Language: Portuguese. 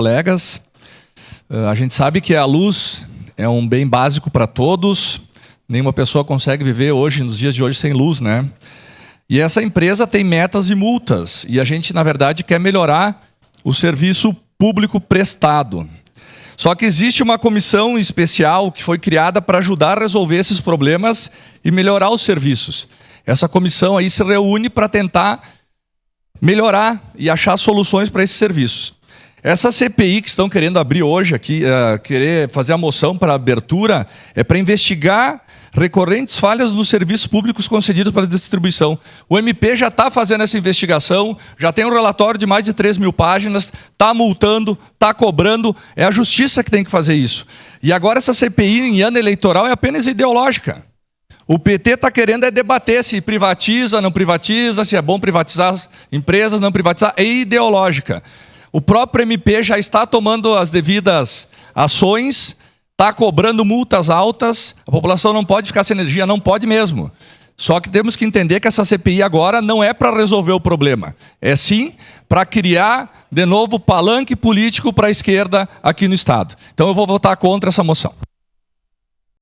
Colegas, a gente sabe que a luz é um bem básico para todos, nenhuma pessoa consegue viver hoje, nos dias de hoje, sem luz, né? E essa empresa tem metas e multas, e a gente, na verdade, quer melhorar o serviço público prestado. Só que existe uma comissão especial que foi criada para ajudar a resolver esses problemas e melhorar os serviços. Essa comissão aí se reúne para tentar melhorar e achar soluções para esses serviços. Essa CPI que estão querendo abrir hoje aqui, querer fazer a moção para abertura, é para investigar recorrentes falhas nos serviços públicos concedidos para distribuição. O MP já está fazendo essa investigação, já tem um relatório de mais de 3.000 páginas, está multando, está cobrando, é a justiça que tem que fazer isso. E agora essa CPI em ano eleitoral é apenas ideológica. O PT está querendo debater se privatiza, não privatiza, se é bom privatizar as empresas, não privatizar, é ideológica. O próprio MP já está tomando as devidas ações, está cobrando multas altas, a população não pode ficar sem energia, não pode mesmo. Só que temos que entender que essa CPI agora não é para resolver o problema, é sim para criar, de novo, palanque político para a esquerda aqui no Estado. Então eu vou votar contra essa moção.